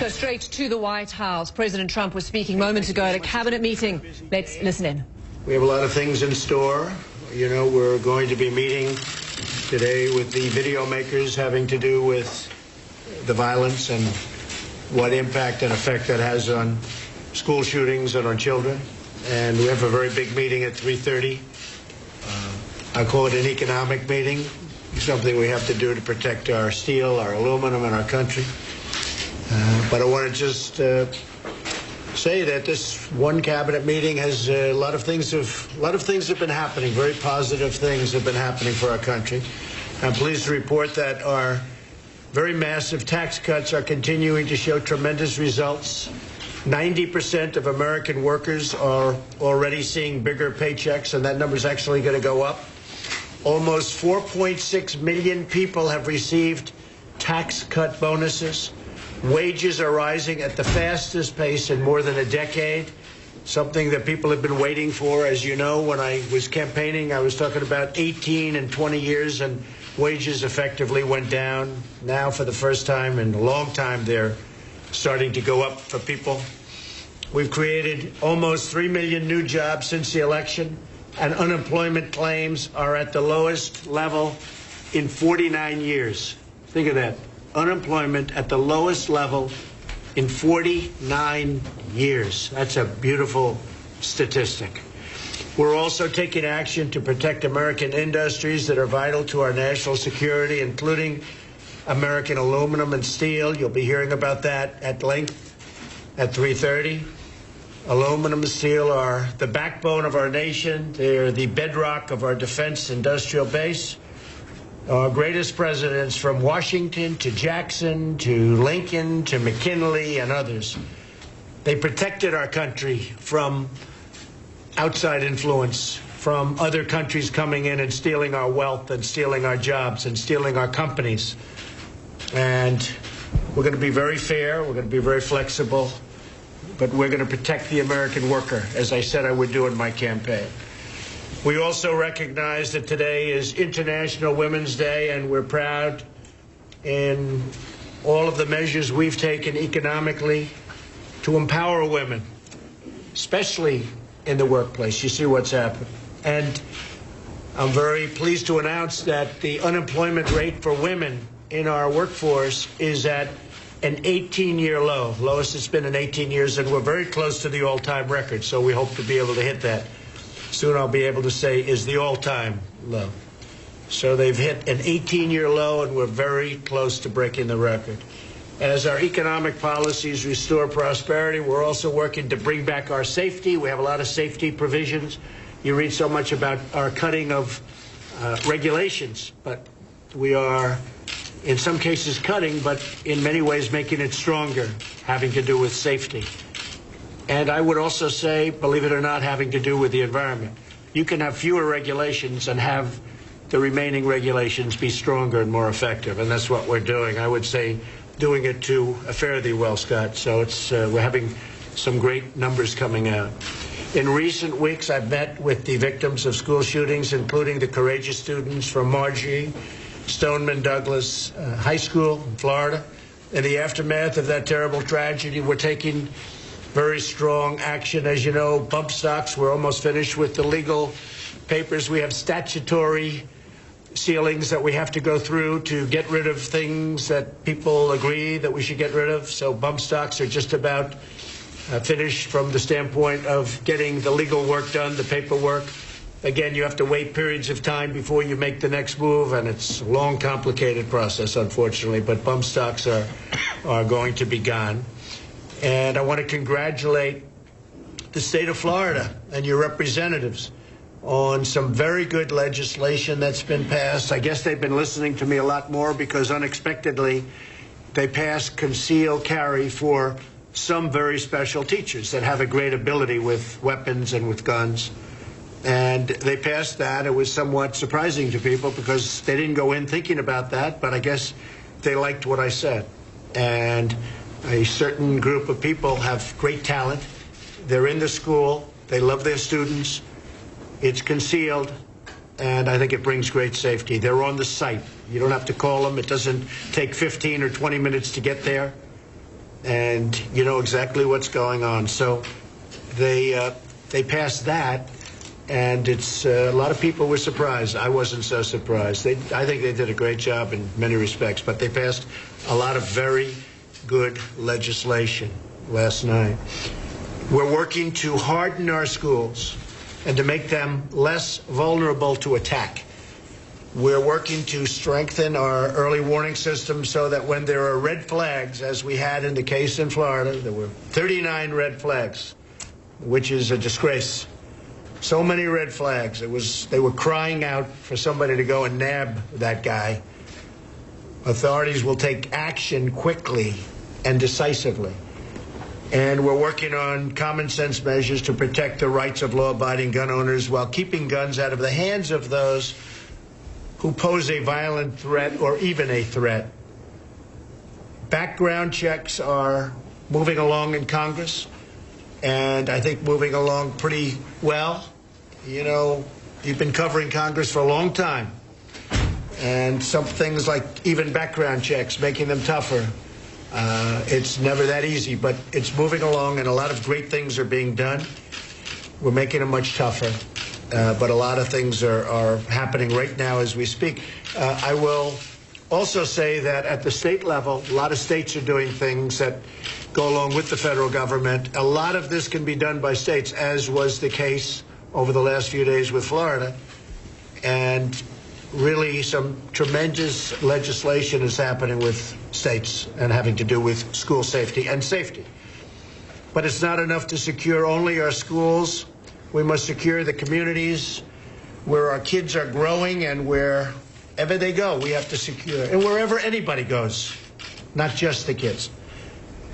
Go straight to the White House. President Trump was speaking moments ago at a cabinet meeting. Let's listen in. We have a lot of things in store. You know, we're going to be meeting today with the video makers having to do with the violence and what impact and effect that has on school shootings and on children. And we have a very big meeting at 3:30. I call it an economic meeting, something we have to do to protect our steel, our aluminum, and our country. But I want to just say that this one cabinet meeting has a lot of things have been happening. Very positive things have been happening for our country. I'm pleased to report that our very massive tax cuts are continuing to show tremendous results. 90% of American workers are already seeing bigger paychecks, and that number is actually going to go up. Almost 4.6 million people have received tax cut bonuses. Wages are rising at the fastest pace in more than a decade, something that people have been waiting for. As you know, when I was campaigning, I was talking about 18 and 20 years, and wages effectively went down. Now, for the first time in a long time, they're starting to go up for people. We've created almost 3 million new jobs since the election, and unemployment claims are at the lowest level in 49 years. Think of that. Unemployment at the lowest level in 49 years. That's a beautiful statistic. We're also taking action to protect American industries that are vital to our national security, including American aluminum and steel. You'll be hearing about that at length at 3:30. Aluminum and steel are the backbone of our nation. They're the bedrock of our defense industrial base. Our greatest presidents, from Washington to Jackson to Lincoln to McKinley and others, they protected our country from outside influence, from other countries coming in and stealing our wealth and stealing our jobs and stealing our companies. And we're going to be very fair. We're going to be very flexible. But we're going to protect the American worker, as I said I would do in my campaign. We also recognize that today is International Women's Day, and we're proud in all of the measures we've taken economically to empower women, especially in the workplace. You see what's happened. And I'm very pleased to announce that the unemployment rate for women in our workforce is at an 18-year low, lowest it's been in 18 years, and we're very close to the all-time record, so we hope to be able to hit that. Soon I'll be able to say is the all-time low. So they've hit an 18-year low, and we're very close to breaking the record. As our economic policies restore prosperity, we're also working to bring back our safety. We have a lot of safety provisions. You read so much about our cutting of regulations, but we are in some cases cutting, but in many ways making it stronger, having to do with safety. And I would also say, believe it or not, having to do with the environment. You can have fewer regulations and have the remaining regulations be stronger and more effective, and that's what we're doing. I would say doing it to a fare thee well, Scott. So it's we're having some great numbers coming out. In recent weeks, I've met with the victims of school shootings, including the courageous students from Marjorie Stoneman Douglas High School in Florida. In the aftermath of that terrible tragedy, we're taking very strong action. As you know, bump stocks, we're almost finished with the legal papers. We have statutory ceilings that we have to go through to get rid of things that people agree that we should get rid of. So bump stocks are just about finished from the standpoint of getting the legal work done, the paperwork. Again, you have to wait periods of time before you make the next move, and it's a long, complicated process, unfortunately, but bump stocks are going to be gone. And I want to congratulate the state of Florida and your representatives on some very good legislation that's been passed. I guess they've been listening to me a lot more because unexpectedly they passed concealed carry for some very special teachers that have a great ability with weapons and with guns. And they passed that. It was somewhat surprising to people because they didn't go in thinking about that, but I guess they liked what I said. And a certain group of people have great talent. They're in the school. They love their students. It's concealed, and I think it brings great safety. They're on the site. You don't have to call them. It doesn't take 15 or 20 minutes to get there. and you know exactly what's going on. So they passed that, and it's a lot of people were surprised. I wasn't so surprised. I think they did a great job in many respects, but they passed a lot of very good legislation last night. We're working to harden our schools and to make them less vulnerable to attack. We're working to strengthen our early warning system so that when there are red flags, as we had in the case in Florida, there were 39 red flags, which is a disgrace. So many red flags. They were crying out for somebody to go and nab that guy. Authorities will take action quickly and decisively. And we're working on common sense measures to protect the rights of law-abiding gun owners while keeping guns out of the hands of those who pose a violent threat or even a threat. Background checks are moving along in Congress, and I think moving along pretty well. You know, you've been covering Congress for a long time, and some things like even background checks, making them tougher. It's never that easy, but it's moving along, and a lot of great things are being done. We're making them much tougher. But a lot of things are happening right now as we speak. I will also say that at the state level, a lot of states are doing things that go along with the federal government. A lot of this can be done by states, as was the case over the last few days with Florida. And really some tremendous legislation is happening with states and having to do with school safety and safety. But it's not enough to secure only our schools. We must secure the communities where our kids are growing, and wherever they go, we have to secure. And wherever anybody goes, not just the kids.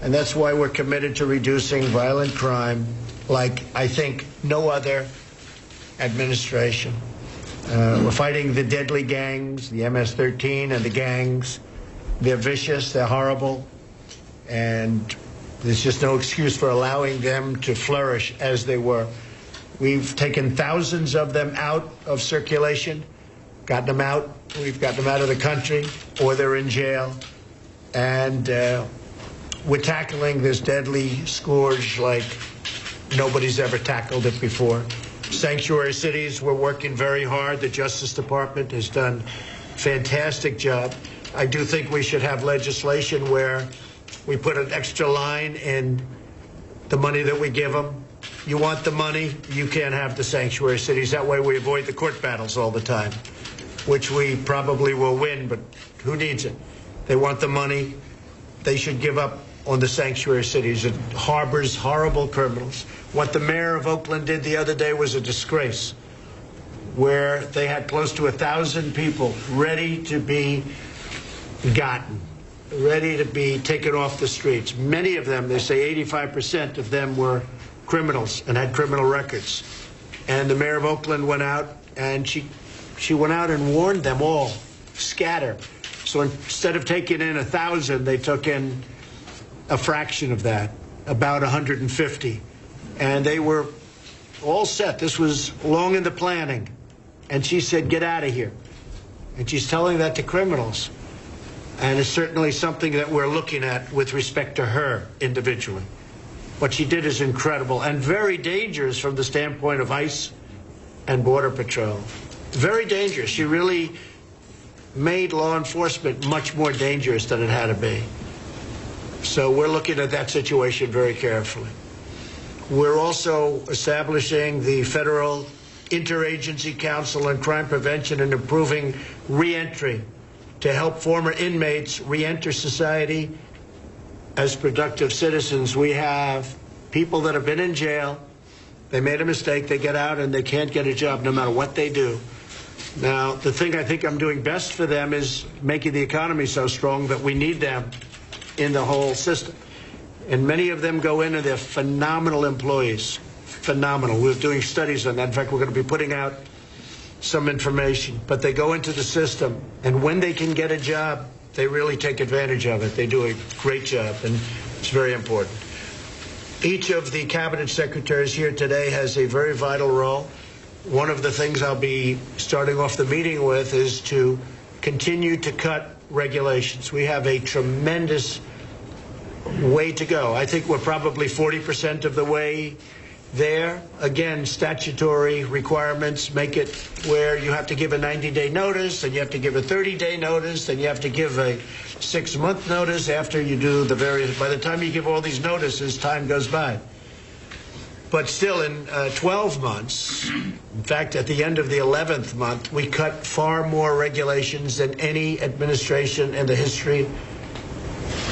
And that's why we're committed to reducing violent crime like I think no other administration. We're fighting the deadly gangs, the MS-13 and the gangs. They're vicious, they're horrible, and there's just no excuse for allowing them to flourish as they were. We've taken thousands of them out of circulation, gotten them out. We've gotten them out of the country, or they're in jail. And we're tackling this deadly scourge like nobody's ever tackled it before. Sanctuary cities, we're working very hard. The Justice Department has done a fantastic job. I do think we should have legislation where we put an extra line in the money that we give them. You want the money, you can't have the sanctuary cities. That way we avoid the court battles all the time, which we probably will win, but who needs it? They want the money. They should give up on the sanctuary cities. It harbors horrible criminals. What the mayor of Oakland did the other day was a disgrace, where they had close to 1,000 people ready to be gotten, ready to be taken off the streets. Many of them, they say 85% of them were criminals and had criminal records. And the mayor of Oakland went out, and she went out and warned them all, scatter. So instead of taking in 1,000, they took in a fraction of that, about 150. And they were all set. This was long in the planning. And she said, get out of here. And she's telling that to criminals. And it's certainly something that we're looking at with respect to her individually. What she did is incredible and very dangerous from the standpoint of ICE and Border Patrol. Very dangerous. She really made law enforcement much more dangerous than it had to be. So we're looking at that situation very carefully. We're also establishing the Federal Interagency Council on Crime Prevention and improving reentry to help former inmates reenter society as productive citizens. We have people that have been in jail. They made a mistake. They get out and they can't get a job no matter what they do. Now, the thing I think I'm doing best for them is making the economy so strong that we need them in the whole system. And many of them go in and they're phenomenal employees. Phenomenal. We're doing studies on that. In fact, we're going to be putting out some information. But they go into the system, and when they can get a job, they really take advantage of it. They do a great job, and it's very important. Each of the cabinet secretaries here today has a very vital role. One of the things I'll be starting off the meeting with is to continue to cut regulations. We have a tremendous way to go. I think we're probably 40% of the way there. Again, statutory requirements make it where you have to give a 90-day notice, and you have to give a 30-day notice, and you have to give a 6-month notice after you do the various. By the time you give all these notices, time goes by. But still, in 12 months, in fact, at the end of the 11th month, we cut far more regulations than any administration in the history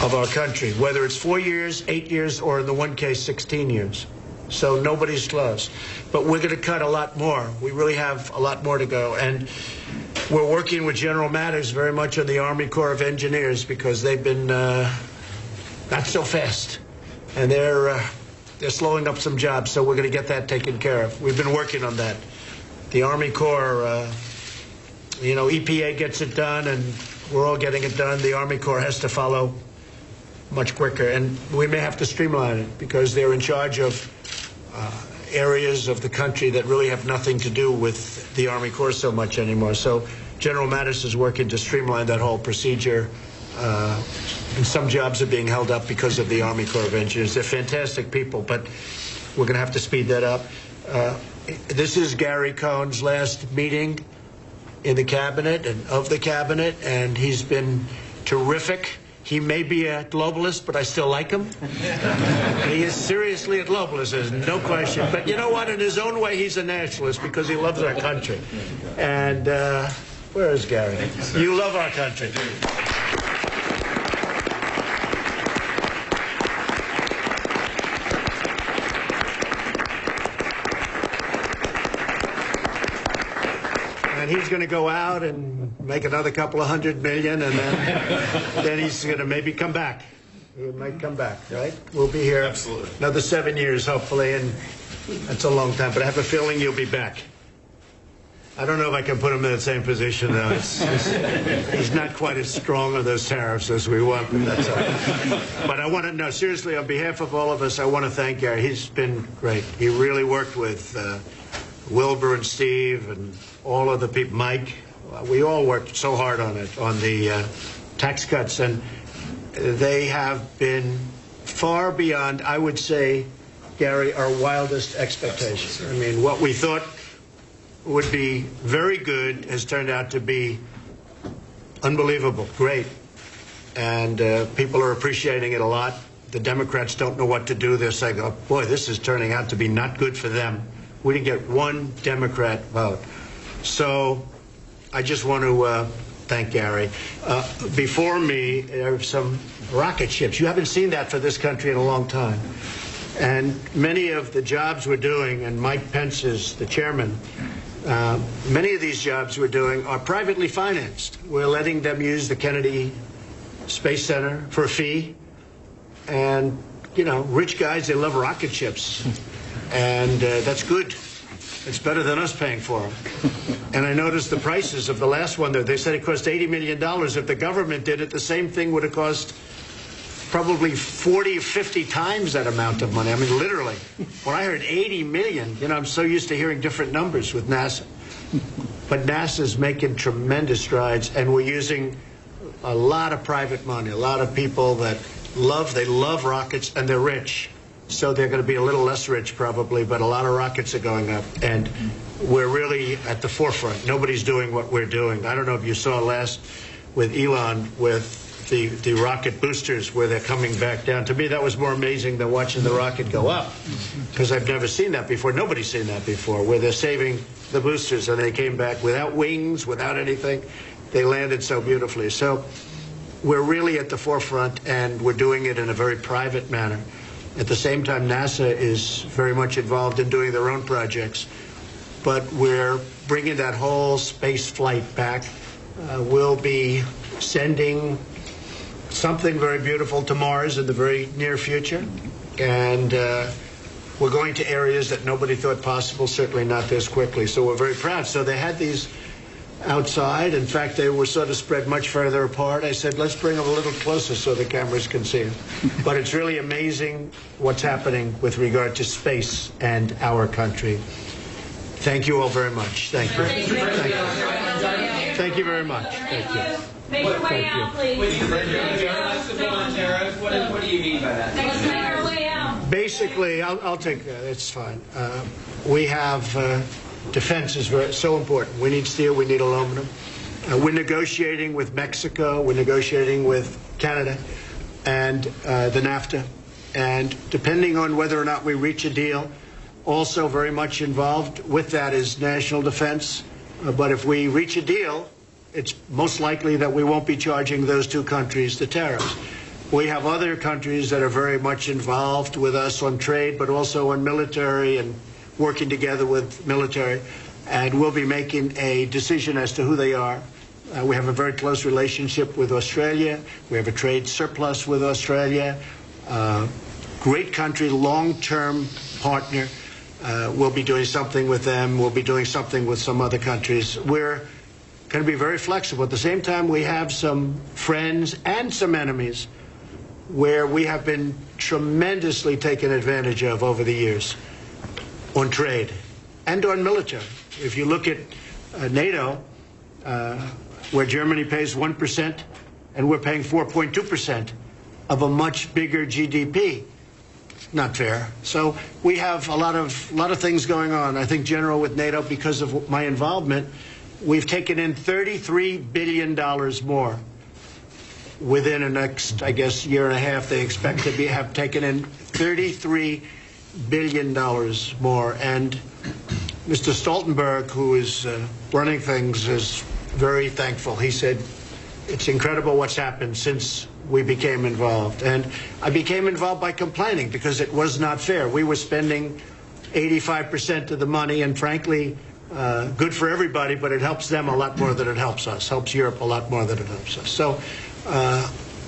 of our country, whether it's 4 years, 8 years, or in the one case, 16 years. So nobody's close. But we're going to cut a lot more. We really have a lot more to go. And we're working with General Matters very much on the Army Corps of Engineers, because they've been not so fast. And they're slowing up some jobs, so we're going to get that taken care of. We've been working on that. The Army Corps, you know, EPA gets it done, and we're all getting it done. The Army Corps has to follow much quicker, and we may have to streamline it because they're in charge of areas of the country that really have nothing to do with the Army Corps so much anymore. So General Mattis is working to streamline that whole procedure. And some jobs are being held up because of the Army Corps of Engineers. They're fantastic people, but we're going to have to speed that up. This is Gary Cohn's last meeting in the cabinet and of the cabinet, and he's been terrific. He may be a globalist, but I still like him. He is seriously a globalist, there's no question. But you know what? In his own way, he's a nationalist because he loves our country. And where is Gary? You love our country. And he's going to go out and make another couple of $100 million, and then he's going to maybe come back. He might come back, right? We'll be here another 7 years, hopefully, and that's a long time. But I have a feeling you'll be back. I don't know if I can put him in the same position, though. He's not quite as strong on those tariffs as we want, but that's all right. But I want to know, seriously, on behalf of all of us, I want to thank Gary. He's been great. He really worked with Wilbur and Steve and all of the people, Mike. We all worked so hard on it, on the tax cuts, and they have been far beyond, I would say, Gary, our wildest expectations. I mean, what we thought would be very good has turned out to be unbelievable, great. And people are appreciating it a lot. The Democrats don't know what to do. They're saying, oh, boy, this is turning out to be not good for them. We didn't get one Democrat vote. So I just want to thank Gary. Before me, there are some rocket ships. You haven't seen that for this country in a long time. And many of the jobs we're doing, and Mike Pence is the chairman, many of these jobs we're doing are privately financed. We're letting them use the Kennedy Space Center for a fee. And, you know, rich guys, they love rocket ships. And that's good. It's better than us paying for them. And I noticed the prices of the last one there. They said it cost $80 million. If the government did it, the same thing would have cost probably 40 or 50 times that amount of money. I mean, literally. When I heard 80 million, you know, I'm so used to hearing different numbers with NASA. But NASA's making tremendous strides, and we're using a lot of private money, a lot of people that they love rockets, and they're rich. So they're going to be a little less rich probably, but a lot of rockets are going up, and we're really at the forefront. Nobody's doing what we're doing. I don't know if you saw last with Elon with the rocket boosters where they're coming back down. To me, that was more amazing than watching the rocket go up, because I've never seen that before. Nobody's seen that before, where they're saving the boosters and they came back without wings, without anything. They landed so beautifully. So we're really at the forefront, and we're doing it in a very private manner. At the same time, NASA is very much involved in doing their own projects, but we're bringing that whole space flight back. We'll be sending something very beautiful to Mars in the very near future, and we're going to areas that nobody thought possible, certainly not this quickly, so we're very proud. So they had these outside. In fact, they were sort of spread much further apart. I said, let's bring them a little closer so the cameras can see them. But it's really amazing what's happening with regard to space and our country. Thank you all very much. Thank you. Thank you very much. Thank you. Make your way out, please. When you flexible on tariff, what do you mean by that? Let's make our way out. Basically, I'll take that. It's fine. We have defense is so important. We need steel. We need aluminum. We're negotiating with Mexico. We're negotiating with Canada and the NAFTA. And depending on whether or not we reach a deal, also very much involved with that is national defense. But if we reach a deal, it's most likely that we won't be charging those two countries the tariffs. We have other countries that are very much involved with us on trade, but also on military and working together with military. And we'll be making a decision as to who they are. We have a very close relationship with Australia. We have a trade surplus with Australia. Great country, long-term partner. We'll be doing something with them. We'll be doing something with some other countries. We're going to be very flexible. At the same time, we have some friends and some enemies where we have been tremendously taken advantage of over the years on trade and on military. If you look at NATO, where Germany pays 1% and we're paying 4.2% of a much bigger GDP. Not fair. So we have a lot of things going on. I think, General, with NATO, because of my involvement, we've taken in $33 billion more. Within the next, I guess, year and a half, they expect to have taken in $33 billion more. And Mr. Stoltenberg, who is running things, is very thankful. He said, it's incredible what's happened since we became involved. And I became involved by complaining because it was not fair. We were spending 85% of the money, and frankly, good for everybody, but it helps them a lot more than it helps us. Helps Europe a lot more than it helps us. So,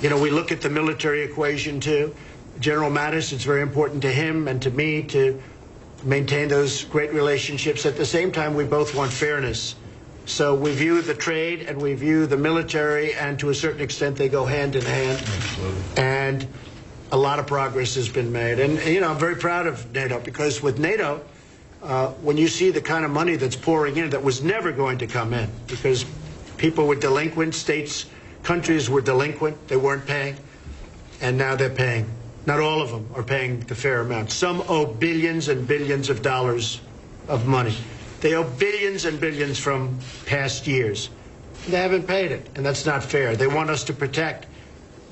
you know, we look at the military equation too. General Mattis, it's very important to him and to me to maintain those great relationships. At the same time, we both want fairness. So we view the trade and we view the military, and to a certain extent they go hand in hand. Absolutely. And a lot of progress has been made. And, you know, I'm very proud of NATO, because with NATO, when you see the kind of money that's pouring in that was never going to come in, because people were delinquent, states, countries were delinquent, they weren't paying, and now they're paying. Not all of them are paying the fair amount. Some owe billions and billions of dollars of money. They owe billions and billions from past years. They haven't paid it, and that's not fair. They want us to protect,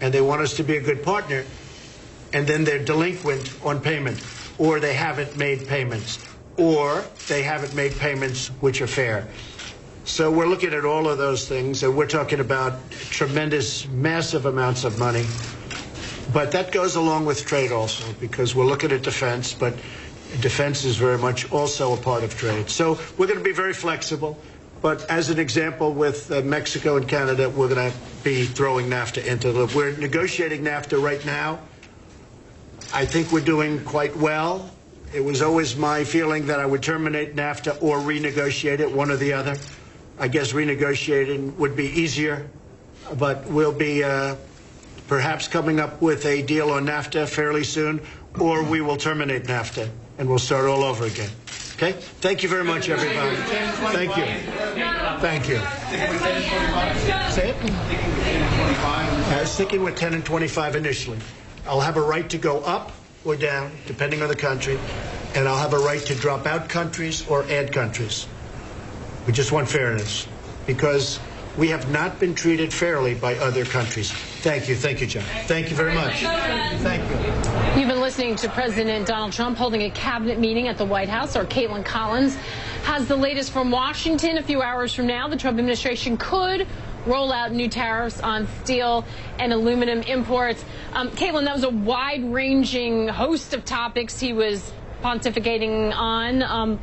and they want us to be a good partner, and then they're delinquent on payment, or they haven't made payments, or they haven't made payments which are fair. So we're looking at all of those things, and we're talking about tremendous, massive amounts of money. But that goes along with trade also, because we're looking at defense, but defense is very much also a part of trade. So we're going to be very flexible. But as an example, with Mexico and Canada, we're going to be throwing NAFTA into the loop. We're negotiating NAFTA right now. I think we're doing quite well. It was always my feeling that I would terminate NAFTA or renegotiate it, one or the other. I guess renegotiating would be easier, but we'll be perhaps coming up with a deal on NAFTA fairly soon, or we will terminate NAFTA and we'll start all over again. Okay? Thank you very much, everybody. Thank you. Thank you. Say it? Sticking with 10 and 25 initially. I'll have a right to go up or down, depending on the country, and I'll have a right to drop out countries or add countries. We just want fairness, because we have not been treated fairly by other countries. Thank you. Thank you, John. Thank you very much. Thank you. You've been listening to President Donald Trump holding a cabinet meeting at the White House. Our Caitlin Collins has the latest from Washington. A few hours from now, the Trump administration could roll out new tariffs on steel and aluminum imports. Caitlin, that was a wide-ranging host of topics he was pontificating on.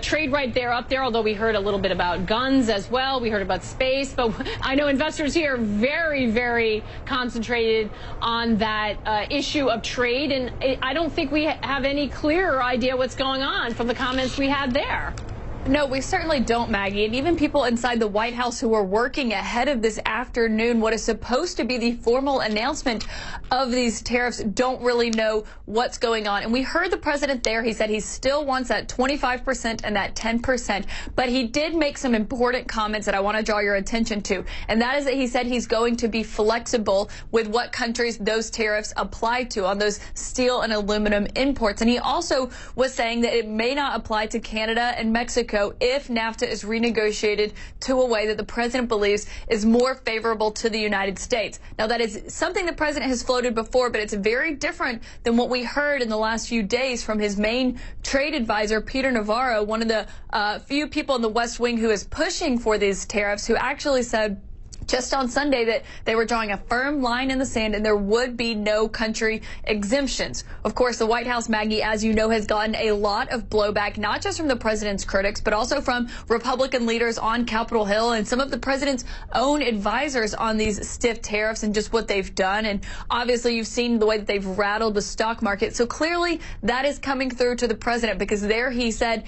Trade right there, up there, although we heard a little bit about guns as well. We heard about space, but I know investors here are very, very concentrated on that issue of trade, and I don't think we have any clearer idea what's going on from the comments we had there. No, we certainly don't, Maggie. And even people inside the White House who are working ahead of this afternoon, what is supposed to be the formal announcement of these tariffs, don't really know what's going on. And we heard the president there. He said he still wants that 25% and that 10%. But he did make some important comments that I want to draw your attention to. And that is that he said he's going to be flexible with what countries those tariffs apply to on those steel and aluminum imports. And he also was saying that it may not apply to Canada and Mexico if NAFTA is renegotiated to a way that the president believes is more favorable to the United States. Now, that is something the president has floated before, but it's very different than what we heard in the last few days from his main trade advisor, Peter Navarro, one of the few people in the West Wing who is pushing for these tariffs, who actually said just on Sunday that they were drawing a firm line in the sand and there would be no country exemptions. Of course, the White House, Maggie, as you know, has gotten a lot of blowback, not just from the president's critics, but also from Republican leaders on Capitol Hill and some of the president's own advisors on these stiff tariffs and just what they've done. And obviously, you've seen the way that they've rattled the stock market. So clearly, that is coming through to the president, because there he said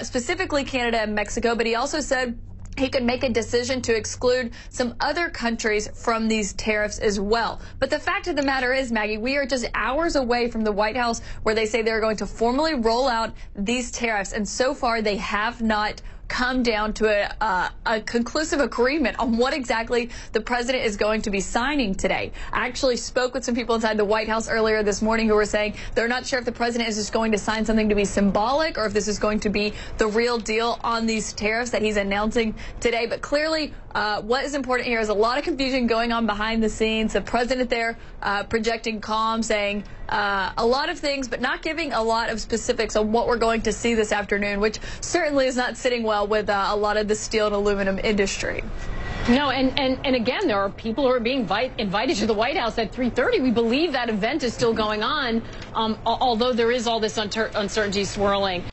specifically Canada and Mexico, but he also said he could make a decision to exclude some other countries from these tariffs as well. But the fact of the matter is, Maggie, we are just hours away from the White House where they say they're going to formally roll out these tariffs. And so far, they have not come down to a conclusive agreement on what exactly the president is going to be signing today. I actually spoke with some people inside the White House earlier this morning who were saying they're not sure if the president is just going to sign something to be symbolic or if this is going to be the real deal on these tariffs that he's announcing today. But clearly, what is important here is a lot of confusion going on behind the scenes. The president there projecting calm, saying a lot of things, but not giving a lot of specifics on what we're going to see this afternoon, which certainly is not sitting well with a lot of the steel and aluminum industry. No, and again, there are people who are being invited to the White House at 3:30. We believe that event is still going on, although there is all this uncertainty swirling.